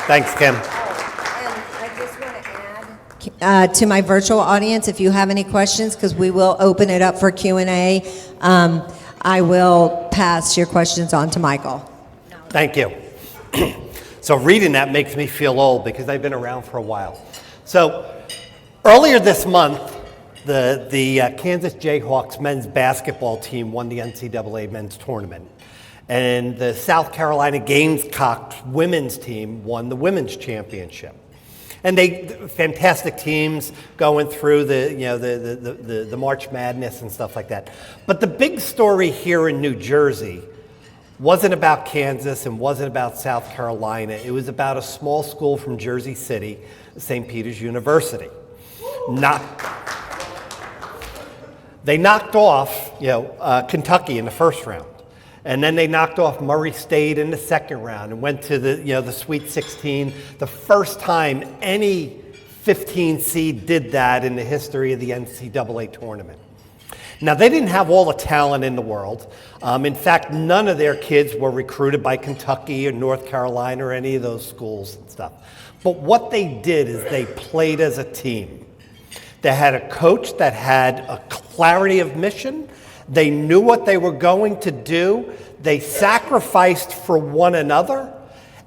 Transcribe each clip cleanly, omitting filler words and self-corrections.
Thanks, Kim. And I just want to add to my virtual audience, if you have any questions, because we will open it up for Q&A, I will pass your questions on to Michael. Thank you. So reading that makes me feel old because I've been around for a while. So earlier this month, the Kansas Jayhawks men's basketball team won the NCAA men's tournament. And the South Carolina Gamecocks women's team won the women's championship. And fantastic teams going through the March Madness and stuff like that. But the big story here in New Jersey wasn't about Kansas and wasn't about South Carolina. It was about a small school from Jersey City, St. Peter's University. They knocked off Kentucky in the first round. And then they knocked off Murray State in the second round and went to the Sweet 16. The first time any 15 seed did that in the history of the NCAA tournament. Now, they didn't have all the talent in the world. In fact, none of their kids were recruited by Kentucky or North Carolina or any of those schools and stuff. But what they did is they played as a team. They had a coach that had a clarity of mission. They knew what they were going to do. They sacrificed for one another,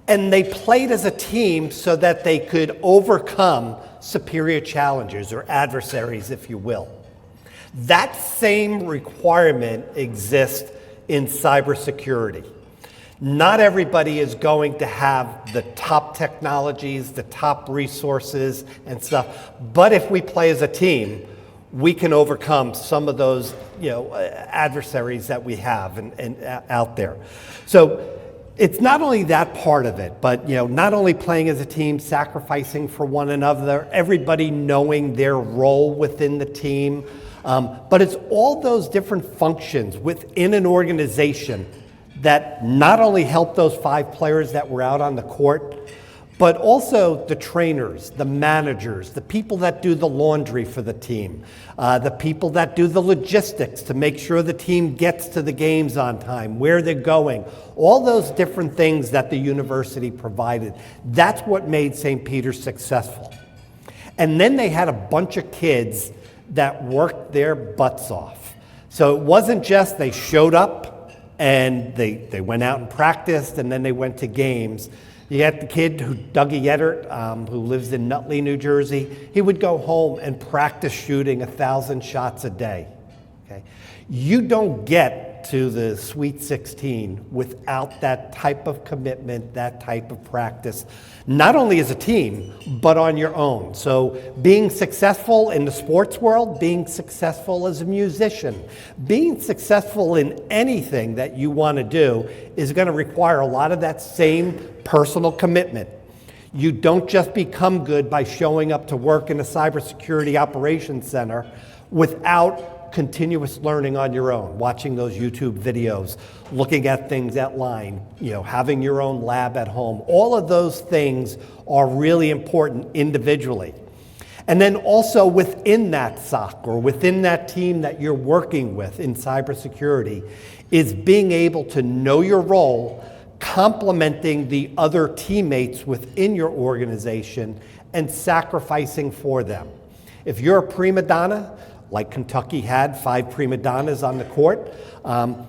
and they played as a team so that they could overcome superior challengers or adversaries, if you will. That same requirement exists in cybersecurity. Not everybody is going to have the top technologies, the top resources and stuff, but if we play as a team, we can overcome some of those adversaries that we have and out there. So it's not only that part of it, but not only playing as a team, sacrificing for one another, everybody knowing their role within the team, but it's all those different functions within an organization that not only help those 5 players that were out on the court, but also the trainers, the managers, the people that do the laundry for the team, the people that do the logistics to make sure the team gets to the games on time, where they're going, all those different things that the university provided. That's what made St. Peter's successful. And then they had a bunch of kids that worked their butts off. So it wasn't just they showed up and they went out and practiced and then they went to games. You had the kid, Dougie Yettert, who lives in Nutley, New Jersey. He would go home and practice shooting 1,000 shots a day. Okay? You don't get to the Sweet 16 without that type of commitment, that type of practice, not only as a team, but on your own. So being successful in the sports world, being successful as a musician, being successful in anything that you want to do is going to require a lot of that same personal commitment. You don't just become good by showing up to work in a cybersecurity operations center without continuous learning on your own, watching those YouTube videos, looking at things at line, having your own lab at home. All of those things are really important individually. And then also within that SOC or within that team that you're working with in cybersecurity is being able to know your role, complementing the other teammates within your organization and sacrificing for them. If you're a prima donna, like Kentucky had 5 prima donnas on the court,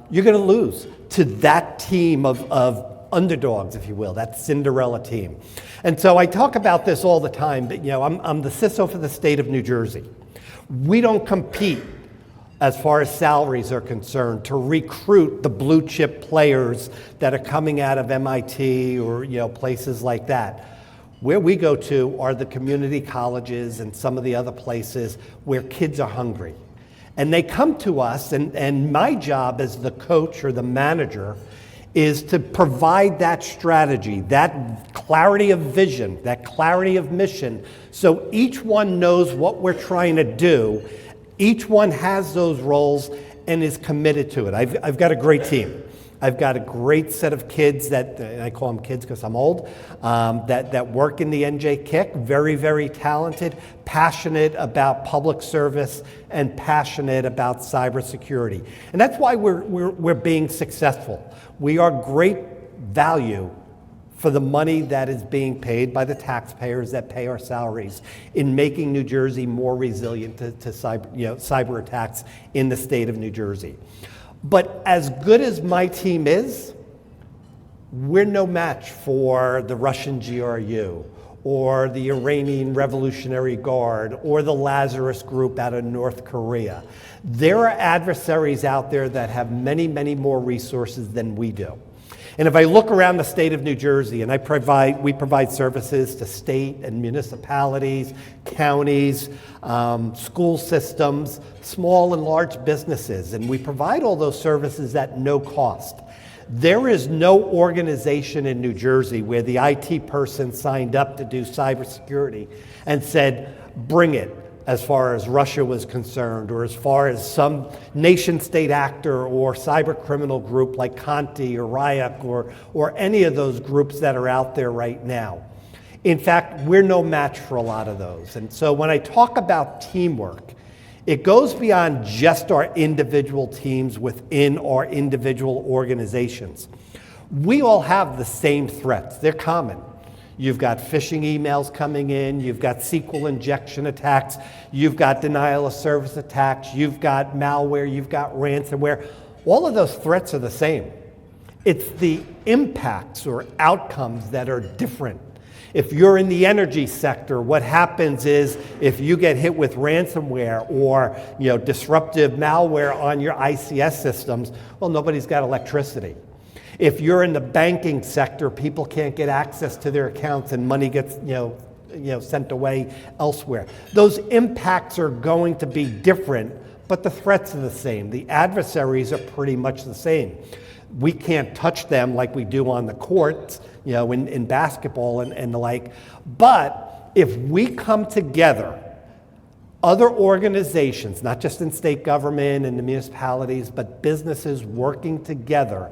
you're going to lose to that team of underdogs, if you will, that Cinderella team. And so I talk about this all the time, but I'm the CISO for the state of New Jersey. We don't compete as far as salaries are concerned to recruit the blue chip players that are coming out of MIT or places like that. Where we go to are the community colleges and some of the other places where kids are hungry. And they come to us, and my job as the coach or the manager is to provide that strategy, that clarity of vision, that clarity of mission, so each one knows what we're trying to do. Each one has those roles and is committed to it. I've got a great team. I've got a great set of kids that, I call them kids because I'm old, that work in the NJ Kick, very, very talented, passionate about public service, and passionate about cybersecurity. And that's why we're being successful. We are great value for the money that is being paid by the taxpayers that pay our salaries in making New Jersey more resilient to cyber attacks in the state of New Jersey. But as good as my team is, we're no match for the Russian GRU or the Iranian Revolutionary Guard or the Lazarus Group out of North Korea. There are adversaries out there that have many, many more resources than we do. And if I look around the state of New Jersey, and we provide services to state and municipalities, counties, school systems, small and large businesses, and we provide all those services at no cost. There is no organization in New Jersey where the IT person signed up to do cybersecurity and said, bring it, as far as Russia was concerned, or as far as some nation-state actor or cyber criminal group like Conti or Ryuk or any of those groups that are out there right now. In fact, we're no match for a lot of those. And so when I talk about teamwork, it goes beyond just our individual teams within our individual organizations. We all have the same threats. They're common. You've got phishing emails coming in, you've got SQL injection attacks, you've got denial of service attacks, you've got malware, you've got ransomware. All of those threats are the same. It's the impacts or outcomes that are different. If you're in the energy sector, what happens is if you get hit with ransomware or disruptive malware on your ICS systems, well, nobody's got electricity. If you're in the banking sector, people can't get access to their accounts and money gets sent away elsewhere. Those impacts are going to be different, but the threats are the same. The adversaries are pretty much the same. We can't touch them like we do on the courts, in basketball and the like. But if we come together, other organizations, not just in state government and the municipalities, but businesses working together,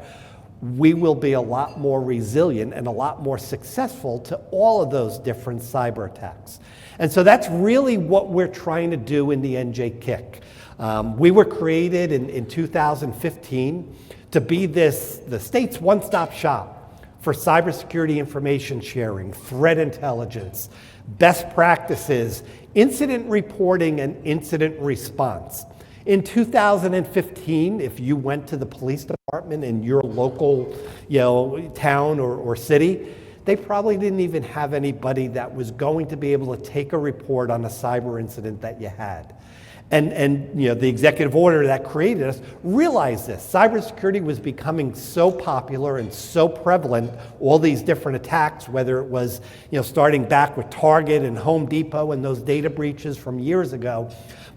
we will be a lot more resilient and a lot more successful to all of those different cyber attacks. And so that's really what we're trying to do in the NJ KIC. We were created in 2015 to be the state's one-stop shop for cybersecurity information sharing, threat intelligence, best practices, incident reporting, and incident response. In 2015, if you went to the police department in your local town or city, they probably didn't even have anybody that was going to be able to take a report on a cyber incident that you had. And the executive order that created us realized this. Cybersecurity was becoming so popular and so prevalent, all these different attacks, whether it was starting back with Target and Home Depot and those data breaches from years ago,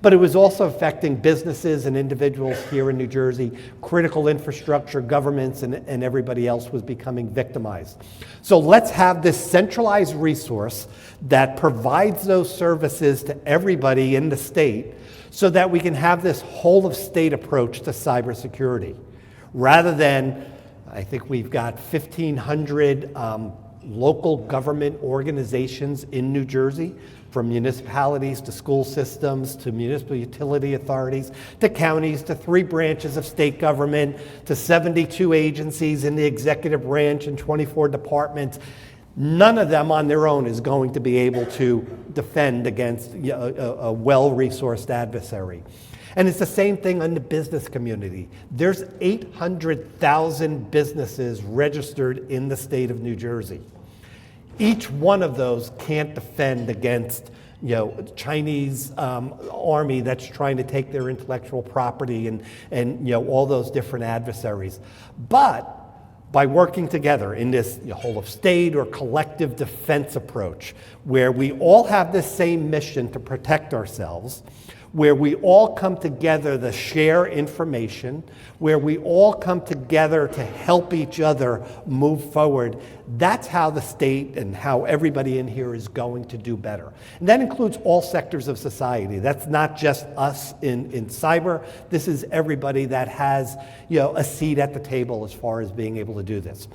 but it was also affecting businesses and individuals here in New Jersey, critical infrastructure, governments, and everybody else was becoming victimized. So let's have this centralized resource that provides those services to everybody in the state so that we can have this whole of state approach to cybersecurity. Rather than, I think we've got 1,500 local government organizations in New Jersey, from municipalities to school systems to municipal utility authorities to counties to 3 branches of state government to 72 agencies in the executive branch and 24 departments. None of them on their own is going to be able to defend against a well-resourced adversary. And it's the same thing in the business community. There's 800,000 businesses registered in the state of New Jersey. Each one of those can't defend against Chinese army that's trying to take their intellectual property and all those different adversaries. But by working together in this whole of state or collective defense approach, where we all have this same mission to protect ourselves, where we all come together to share information, where we all come together to help each other move forward, that's how the state and how everybody in here is going to do better. And that includes all sectors of society. That's not just us in cyber. This is everybody that has a seat at the table as far as being able to do this.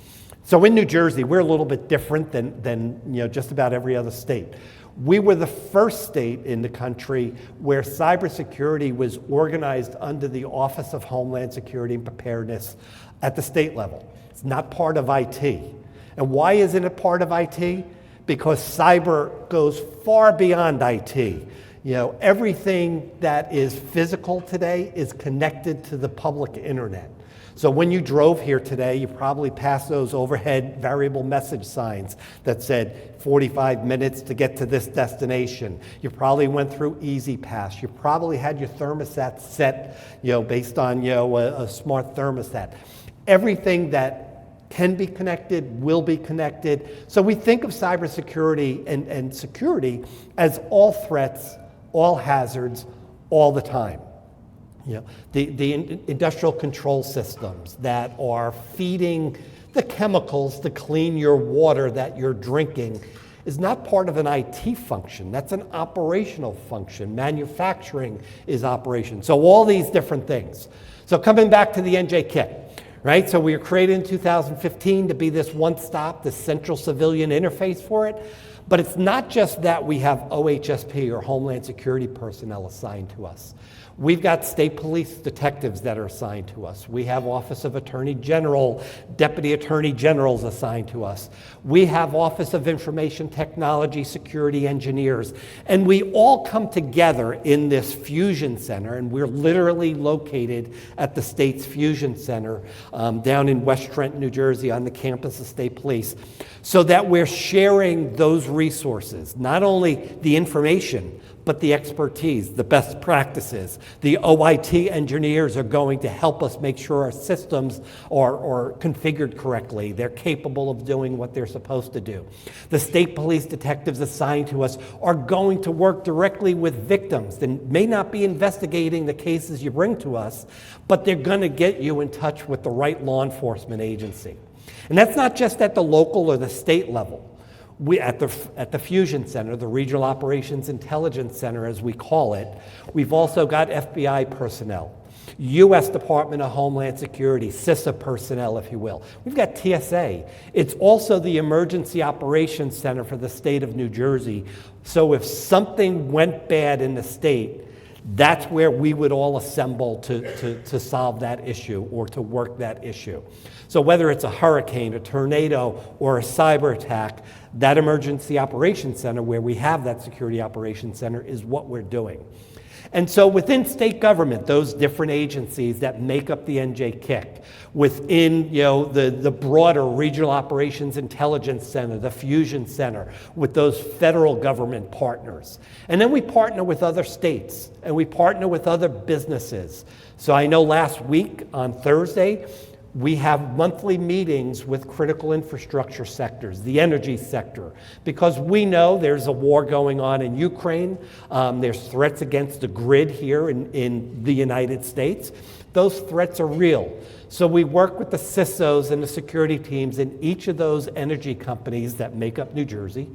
So in New Jersey, we're a little bit different than just about every other state. We were the first state in the country where cybersecurity was organized under the Office of Homeland Security and Preparedness at the state level. It's not part of IT. And why isn't it part of IT? Because cyber goes far beyond IT. Everything that is physical today is connected to the public internet. So when you drove here today, you probably passed those overhead variable message signs that said 45 minutes to get to this destination. You probably went through Easy Pass. You probably had your thermostat set, based on, a smart thermostat. Everything that can be connected will be connected. So we think of cybersecurity and security as all threats, all hazards, all the time. The industrial control systems that are feeding the chemicals to clean your water that you're drinking is not part of an IT function. That's an operational function. Manufacturing is operation. So all these different things. So coming back to the NJ kit, right? So we were created in 2015 to be this one-stop, this central civilian interface for it. But it's not just that we have OHSP or Homeland Security personnel assigned to us. We've got state police detectives that are assigned to us. We have Office of Attorney General, Deputy Attorney Generals assigned to us. We have Office of Information Technology Security engineers. And we all come together in this fusion center, and we're literally located at the state's fusion center down in West Trenton, New Jersey, on the campus of state police, so that we're sharing those resources, not only the information, but the expertise, the best practices. The OIT engineers are going to help us make sure our systems are configured correctly. They're capable of doing what they're supposed to do. The state police detectives assigned to us are going to work directly with victims and may not be investigating the cases you bring to us, but they're going to get you in touch with the right law enforcement agency. And that's not just at the local or the state level. We at the Fusion Center, the Regional Operations Intelligence Center as we call it, we've also got FBI personnel, U.S. Department of Homeland Security, CISO personnel, if you will. We've got TSA. It's also the Emergency Operations Center for the state of New Jersey. So if something went bad in the state, that's where we would all assemble to solve that issue or to work that issue. So whether it's a hurricane, a tornado, or a cyber attack, that Emergency Operations Center, where we have that Security Operations Center, is what we're doing. And so within state government, those different agencies that make up the NJKIC, within the broader Regional Operations Intelligence Center, the Fusion Center, with those federal government partners. And then we partner with other states, and we partner with other businesses. So I know last week on Thursday, we have monthly meetings with critical infrastructure sectors, the energy sector, because we know there's a war going on in Ukraine. There's threats against the grid here in the United States. Those threats are real. So we work with the CISOs and the security teams in each of those energy companies that make up New Jersey,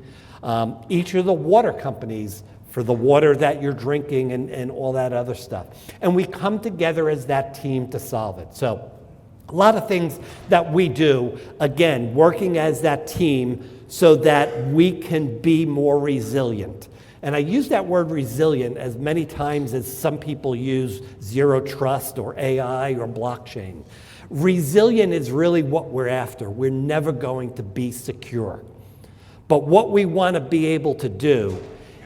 each of the water companies for the water that you're drinking and all that other stuff. And we come together as that team to solve it. So a lot of things that we do, again, working as that team so that we can be more resilient. And I use that word resilient as many times as some people use zero trust or AI or blockchain. Resilient is really what we're after. We're never going to be secure. But what we want to be able to do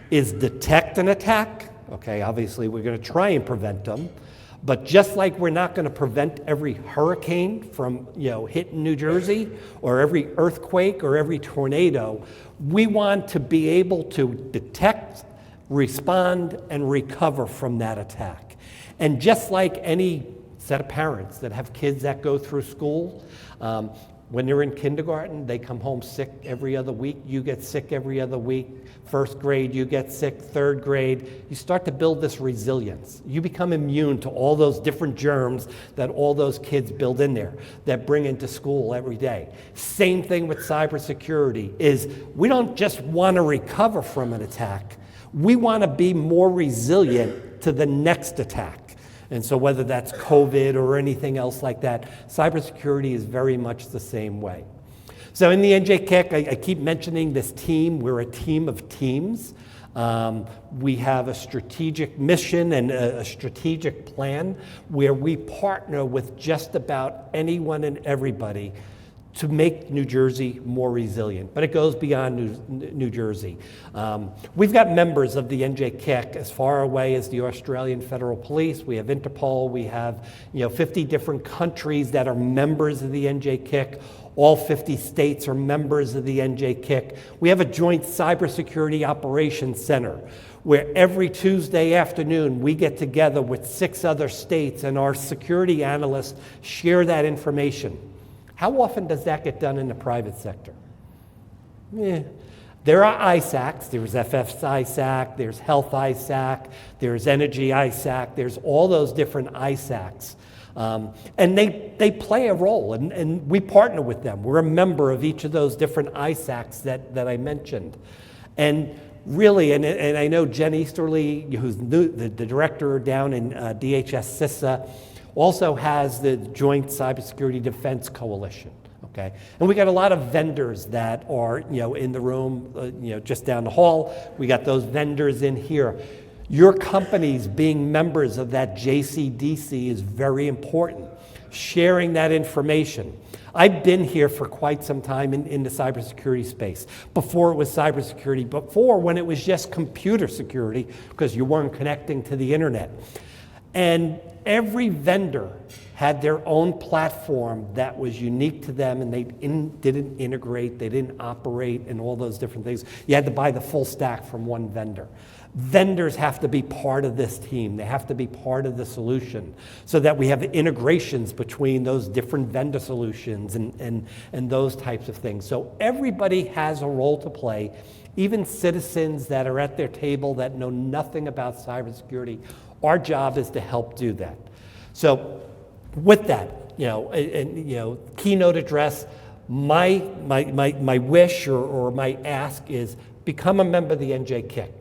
is detect an attack. Okay, obviously we're going to try and prevent them. But just like we're not going to prevent every hurricane from hitting New Jersey, or every earthquake or every tornado, we want to be able to detect, respond, and recover from that attack. And just like any set of parents that have kids that go through school, when they're in kindergarten, they come home sick every other week. You get sick every other week. First grade, you get sick. Third grade, you start to build this resilience. You become immune to all those different germs that all those kids build in there that bring into school every day. Same thing with cybersecurity is we don't just want to recover from an attack. We want to be more resilient to the next attack. And so whether that's COVID or anything else like that, cybersecurity is very much the same way. So in the NJKIC, I keep mentioning this team. We're a team of teams. We have a strategic mission and a strategic plan where we partner with just about anyone and everybody to make New Jersey more resilient, but it goes beyond New Jersey. We've got members of the NJKIC as far away as the Australian Federal Police. We have Interpol. We have 50 different countries that are members of the NJKIC. All 50 states are members of the NJKIC. We have a joint cybersecurity operations center where every Tuesday afternoon we get together with 6 other states and our security analysts share that information. How often does that get done in the private sector? There are ISACs. There's FF's ISAC, there's Health ISAC, there's Energy ISAC, there's all those different ISACs. And they play a role, and we partner with them. We're a member of each of those different ISACs that I mentioned. And really, and I know Jen Easterly, who's the director down in DHS CISO, also has the Joint Cybersecurity Defense Coalition, okay? And we got a lot of vendors that are, in the room, just down the hall. We got those vendors in here. Your companies being members of that JCDC is very important. Sharing that information. I've been here for quite some time in the cybersecurity space. Before it was cybersecurity, before when it was just computer security, because you weren't connecting to the internet. And every vendor had their own platform that was unique to them, and they didn't integrate, they didn't operate, and all those different things. You had to buy the full stack from one vendor. Vendors have to be part of this team. They have to be part of the solution so that we have integrations between those different vendor solutions and those types of things. So everybody has a role to play, even citizens that are at their table that know nothing about cybersecurity. Our job is to help do that. So with that, keynote address, my wish or my ask is become a member of the NJKIC.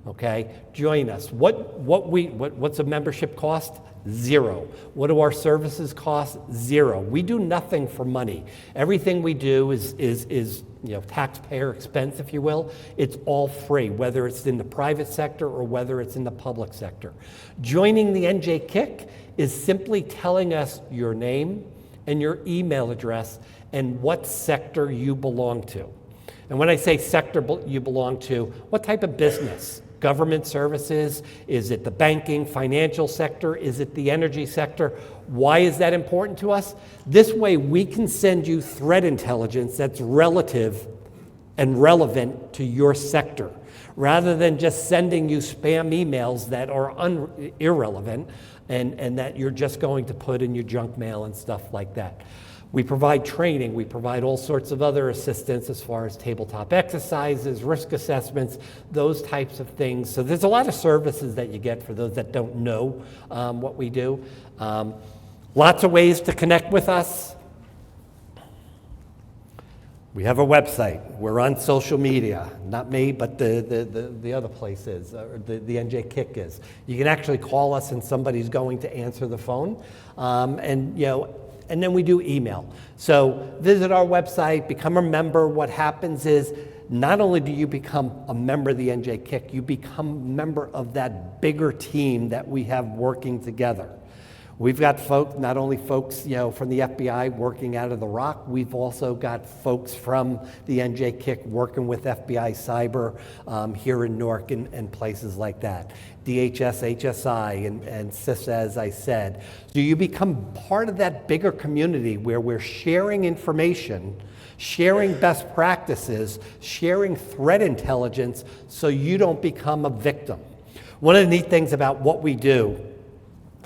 Okay, join us. What's a membership cost? Zero. What do our services cost? Zero. We do nothing for money. Everything we do is taxpayer expense, if you will. It's all free, whether it's in the private sector or whether it's in the public sector. Joining the NJKIC is simply telling us your name and your email address and what sector you belong to. And when I say sector you belong to, what type of business? Government services? Is it the banking, financial sector? Is it the energy sector? Why is that important to us? This way we can send you threat intelligence that's relative and relevant to your sector, rather than just sending you spam emails that are irrelevant and that you're just going to put in your junk mail and stuff like that. We provide training, we provide all sorts of other assistance as far as tabletop exercises, risk assessments, those types of things. So there's a lot of services that you get for those that don't know what we do. Lots of ways to connect with us. We have a website. We're on social media. Not me, but the other place is, or the NJKIC is. You can actually call us and somebody's going to answer the phone. And then we do email. So visit our website, become a member. What happens is not only do you become a member of the NJKIC, you become a member of that bigger team that we have working together. We've got folks, not only folks from the FBI working out of the Rock, we've also got folks from the NJKIC working with FBI Cyber here in Newark and places like that. DHS, HSI, and CISO, as I said. So you become part of that bigger community where we're sharing information, sharing best practices, sharing threat intelligence so you don't become a victim. One of the neat things about what we do,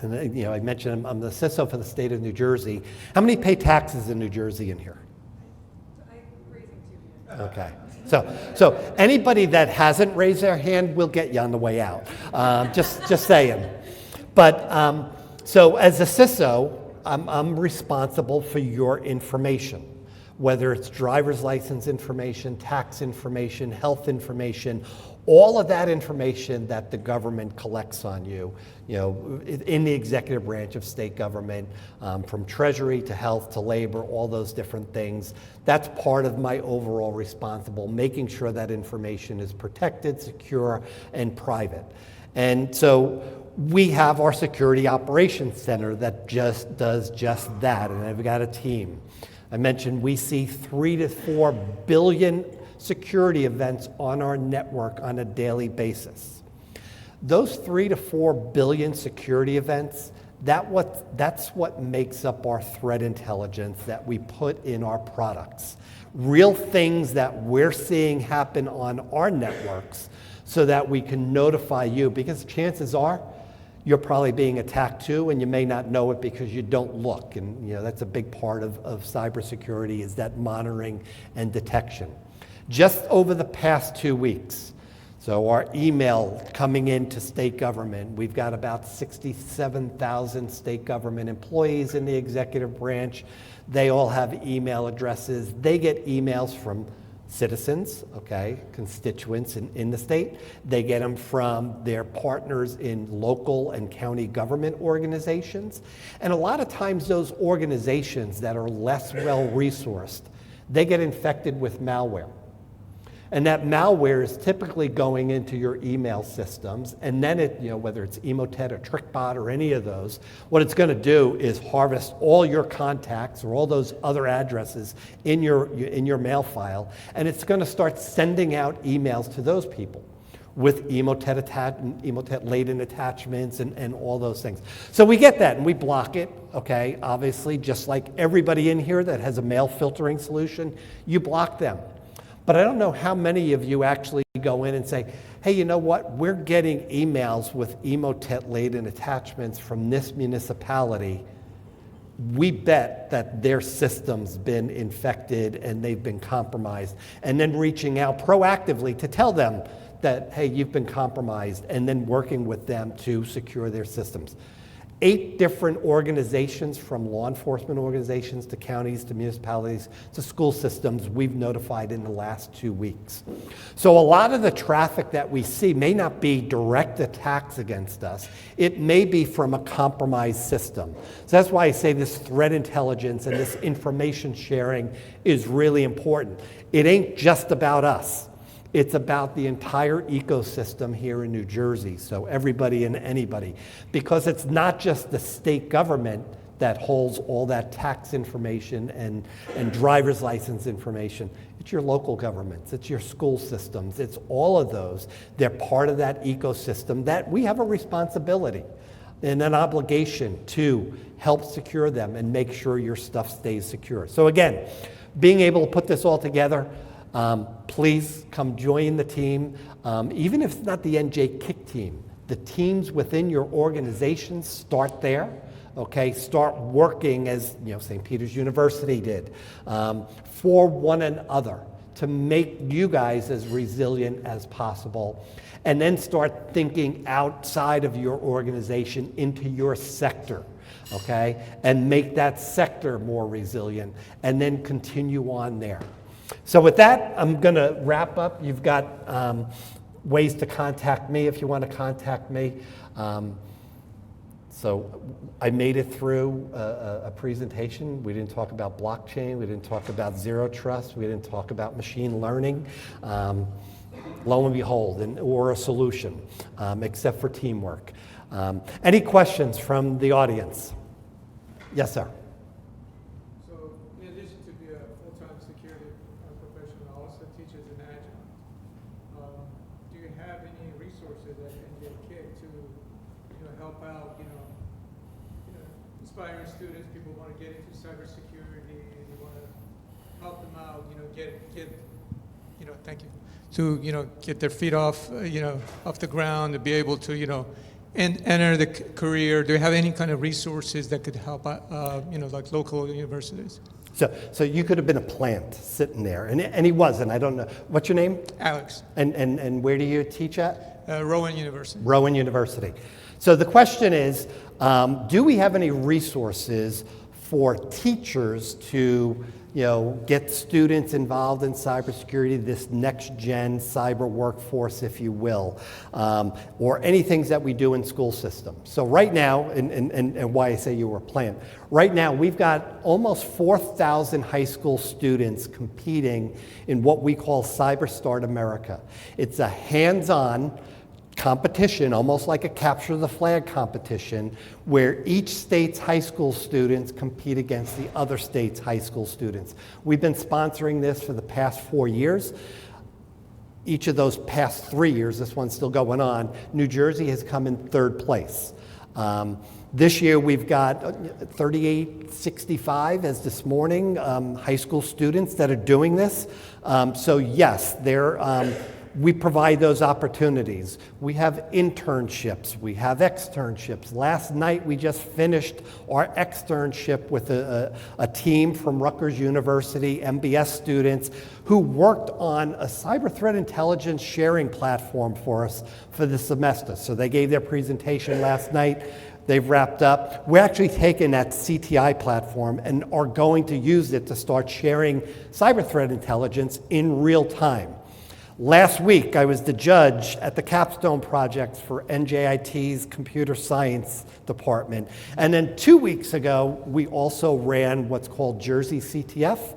and I mentioned I'm the CISO for the state of New Jersey. How many pay taxes in New Jersey in here? I'm raising 2 hands. Okay. So anybody that hasn't raised their hand, we'll get you on the way out. Just saying. But so as a CISO, I'm responsible for your information, whether it's driver's license information, tax information, health information, all of that information that the government collects on you, in the executive branch of state government, from Treasury to health to labor, all those different things. That's part of my overall responsible, making sure that information is protected, secure, and private. And so we have our Security Operations Center that just does just that, and I've got a team. I mentioned we see 3 to 4 billion security events on our network on a daily basis. Those 3 to 4 billion security events, that's what makes up our threat intelligence that we put in our products. Real things that we're seeing happen on our networks so that we can notify you, because chances are you're probably being attacked too, and you may not know it because you don't look. And that's a big part of cybersecurity, is that monitoring and detection. Just over the past 2 weeks, so our email coming into state government, we've got about 67,000 state government employees in the executive branch. They all have email addresses. They get emails from citizens, constituents in the state. They get them from their partners in local and county government organizations. And a lot of times those organizations that are less well-resourced, they get infected with malware. And that malware is typically going into your email systems, and then whether it's Emotet or TrickBot or any of those, what it's going to do is harvest all your contacts or all those other addresses in your mail file, and it's going to start sending out emails to those people with Emotet laden attachments and all those things. So we get that and we block it, obviously, just like everybody in here that has a mail filtering solution, you block them. But I don't know how many of you actually go in and say, hey, you know what? We're getting emails with Emotet-laden attachments from this municipality. We bet that their system's been infected and they've been compromised. And then reaching out proactively to tell them that, hey, you've been compromised, and then working with them to secure their systems. 8 different organizations, from law enforcement organizations to counties to municipalities to school systems, we've notified in the last 2 weeks. So a lot of the traffic that we see may not be direct attacks against us. It may be from a compromised system. So that's why I say this threat intelligence and this information sharing is really important. It ain't just about us. It's about the entire ecosystem here in New Jersey, so everybody and anybody. Because it's not just the state government that holds all that tax information and driver's license information. It's your local governments, it's your school systems, it's all of those. They're part of that ecosystem that we have a responsibility and an obligation to help secure them and make sure your stuff stays secure. So again, being able to put this all together, please come join the team. Even if it's not the NJ Kick team, the teams within your organization, start there. Start working as St. Peter's University did for one another to make you guys as resilient as possible. And then start thinking outside of your organization into your sector. And make that sector more resilient, and then continue on there. So with that, I'm going to wrap up. You've got ways to contact me if you want to contact me. So I made it through a presentation. We didn't talk about blockchain. We didn't talk about zero trust. We didn't talk about machine learning. Lo and behold, or a solution, except for teamwork. Any questions from the audience? Yes, sir. Aspiring students, people want to get into cybersecurity, you want to help them out, thank you, to, get their feet off, off the ground, to be able to, and enter the career. Do you have any kind of resources that could help, like local universities? So you could have been a plant sitting there, and he wasn't. I don't know. What's your name? Alex. And where do you teach at? Rowan University. Rowan University. So the question is, do we have any resources for teachers to, get students involved in cybersecurity, this next-gen cyber workforce, if you will, or any things that we do in school systems? So right now, and why I say you were a plant, right now we've got almost 4,000 high school students competing in what we call CyberStart America. It's a hands-on competition, almost like a capture the flag competition, where each state's high school students compete against the other state's high school students. We've been sponsoring this for the past 4 years. Each of those past 3 years, this one's still going on, New Jersey has come in third place. This year we've got 3865 as this morning, high school students that are doing this. So yes, we provide those opportunities. We have internships, we have externships. Last night we just finished our externship with a team from Rutgers University, MBS students, who worked on a cyber threat intelligence sharing platform for us for the semester. So they gave their presentation last night. They've wrapped up. We're actually taking that CTI platform and are going to use it to start sharing cyber threat intelligence in real time. Last week, I was the judge at the capstone project for NJIT's computer science department. And then 2 weeks ago, we also ran what's called Jersey CTF,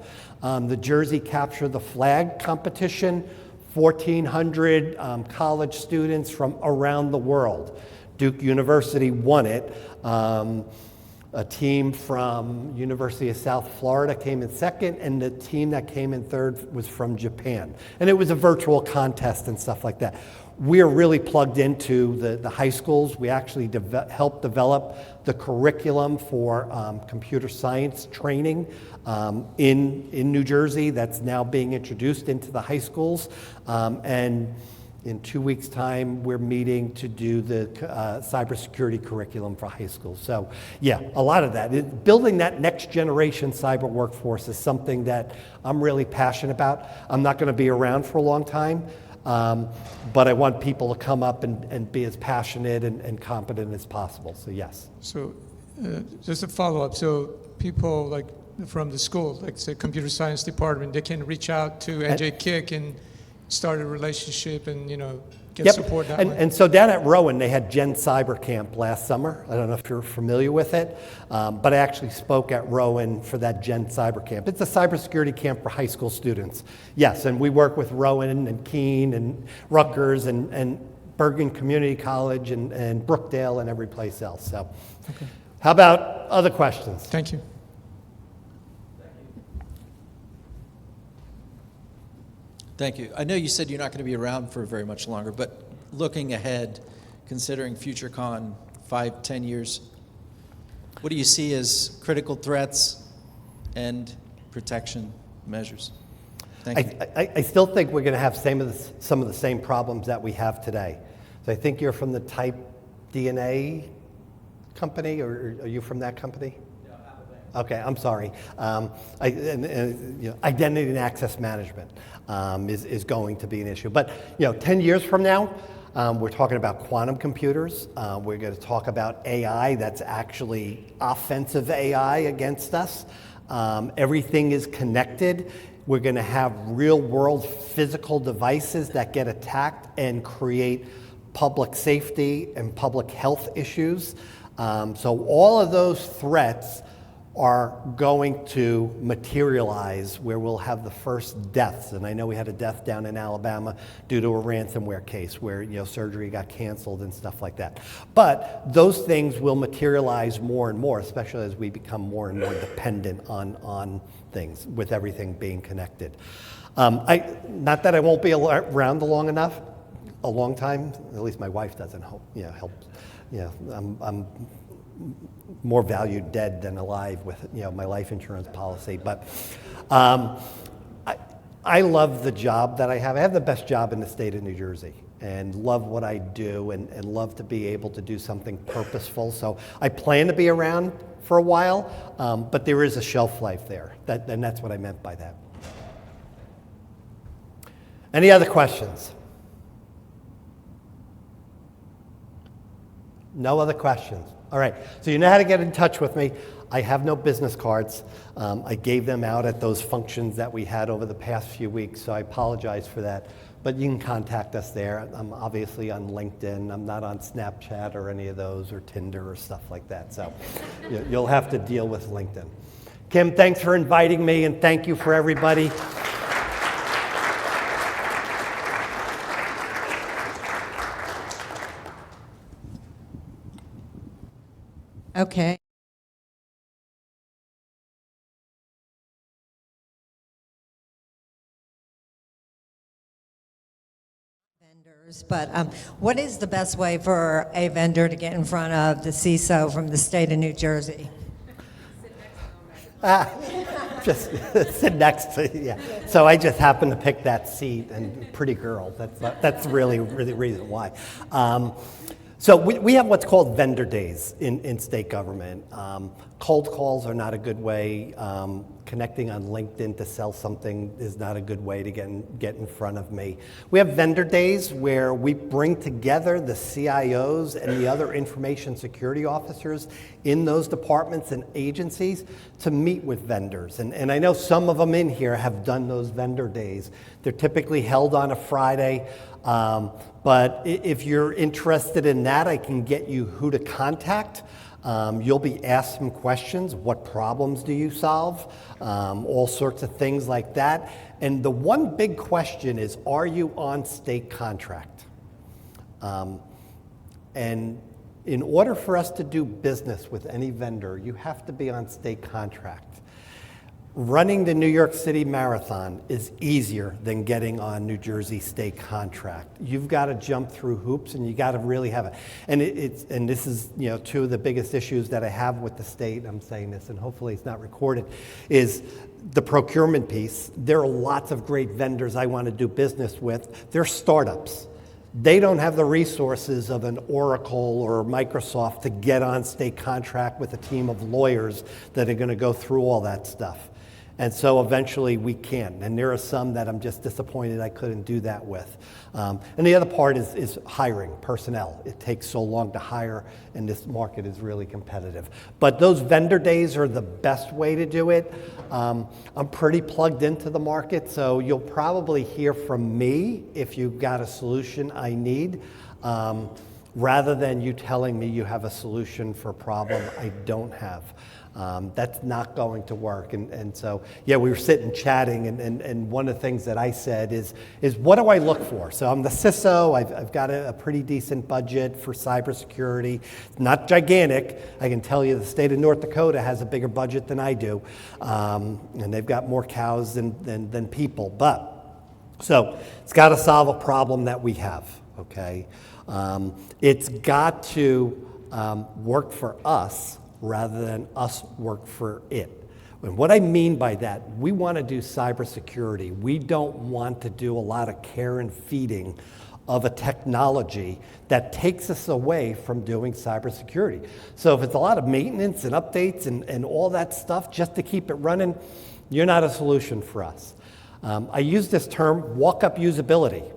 the Jersey Capture the Flag competition, 1,400 college students from around the world. Duke University won it. A team from University of South Florida came in second, and the team that came in third was from Japan. And it was a virtual contest and stuff like that. We're really plugged into the high schools. We actually helped develop the curriculum for computer science training in New Jersey that's now being introduced into the high schools. And in 2 weeks' time, we're meeting to do the cybersecurity curriculum for high schools. So yeah, a lot of that. Building that next generation cyber workforce is something that I'm really passionate about. I'm not going to be around for a long time, but I want people to come up and be as passionate and competent as possible, so yes. So just a follow-up. So people like from the school, like say computer science department, they can reach out to NJ Kick and start a relationship and, get support that way. And so down at Rowan, they had Gen Cyber Camp last summer. I don't know if you're familiar with it, but I actually spoke at Rowan for that Gen Cyber Camp. It's a cybersecurity camp for high school students. Yes, and we work with Rowan and Keene and Rutgers and Bergen Community College and Brookdale and every place else. So, okay. How about other questions? Thank you. Thank you. I know you said you're not going to be around for very much longer, but looking ahead, considering FutureCon 5-10 years, what do you see as critical threats and protection measures? Thank you. I still think we're going to have some of the same problems that we have today. So I think you're from the Type DNA company, or are you from that company? Okay, I'm sorry. Identity and access management is going to be an issue. But 10 years from now, we're talking about quantum computers. We're going to talk about AI that's actually offensive AI against us. Everything is connected. We're going to have real-world physical devices that get attacked and create public safety and public health issues. So all of those threats are going to materialize where we'll have the first deaths. And I know we had a death down in Alabama due to a ransomware case where surgery got canceled and stuff like that. But those things will materialize more and more, especially as we become more and more dependent on things, with everything being connected. Not that I won't be around long enough, a long time, at least my wife doesn't help. I'm more valued dead than alive with my life insurance policy. But I love the job that I have. I have the best job in the state of New Jersey and love what I do and love to be able to do something purposeful. So I plan to be around for a while, but there is a shelf life there. And that's what I meant by that. Any other questions? No other questions. All right, so you know how to get in touch with me. I have no business cards. I gave them out at those functions that we had over the past few weeks, so I apologize for that. But you can contact us there. I'm obviously on LinkedIn. I'm not on Snapchat or any of those, or Tinder or stuff like that. So you'll have to deal with LinkedIn. Kim, thanks for inviting me, and thank you for everybody. Okay. But what is the best way for a vendor to get in front of the CISO from the state of New Jersey? Just sit next to, yeah. So I just happened to pick that seat, and pretty girl. That's really the reason why. So we have what's called vendor days in state government. Cold calls are not a good way. Connecting on LinkedIn to sell something is not a good way to get in front of me. We have vendor days where we bring together the CIOs and the other information security officers in those departments and agencies to meet with vendors. And I know some of them in here have done those vendor days. They're typically held on a Friday. But if you're interested in that, I can get you who to contact. You'll be asked some questions. What problems do you solve? All sorts of things like that. And the one big question is, are you on state contract? And in order for us to do business with any vendor, you have to be on state contract. Running the New York City Marathon is easier than getting on New Jersey state contract. You've got to jump through hoops, and you got to really have it. And and this is, two of the biggest issues that I have with the state. I'm saying this, and hopefully it's not recorded, is the procurement piece. There are lots of great vendors I want to do business with. They're startups. They don't have the resources of an Oracle or Microsoft to get on state contract with a team of lawyers that are going to go through all that stuff. And so eventually we can. And there are some that I'm just disappointed I couldn't do that with. And the other part is hiring personnel. It takes so long to hire, and this market is really competitive. But those vendor days are the best way to do it. I'm pretty plugged into the market, so you'll probably hear from me if you've got a solution I need, rather than you telling me you have a solution for a problem I don't have. That's not going to work. And so, yeah, we were sitting chatting, and one of the things that I said is what do I look for? So I'm the CISO. I've got a pretty decent budget for cybersecurity. It's not gigantic. I can tell you the state of North Dakota has a bigger budget than I do, and they've got more cows than people. But so it's got to solve a problem that we have, okay? It's got to work for us rather than us work for it. And what I mean by that, we want to do cybersecurity. We don't want to do a lot of care and feeding of a technology that takes us away from doing cybersecurity. So if it's a lot of maintenance and updates and all that stuff just to keep it running, you're not a solution for us. I use this term, walk-up usability,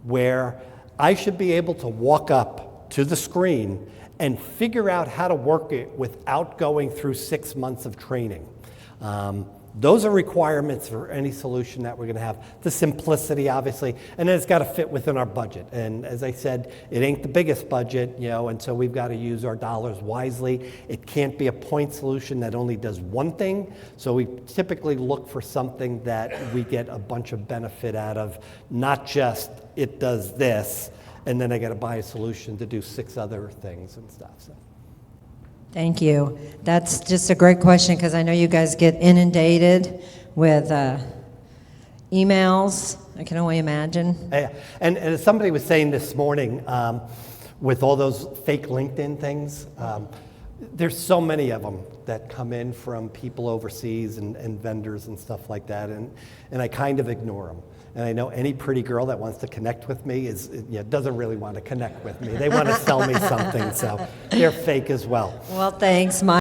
where I should be able to walk up to the screen and figure out how to work it without going through 6 months of training. Those are requirements for any solution that we're going to have. The simplicity, obviously, and then it's got to fit within our budget. And as I said, it ain't the biggest budget, and so we've got to use our dollars wisely. It can't be a point solution that only does one thing. So we typically look for something that we get a bunch of benefit out of, not just it does this, and then I got to buy a solution to do 6 other things and stuff. So. Thank you. That's just a great question, because I know you guys get inundated with emails. I can only imagine. Yeah. And as somebody was saying this morning, with all those fake LinkedIn things, there's so many of them that come in from people overseas and vendors and stuff like that, and I kind of ignore them. And I know any pretty girl that wants to connect with me doesn't really want to connect with me. They want to sell me something, so they're fake as well. Well, thanks, Mike.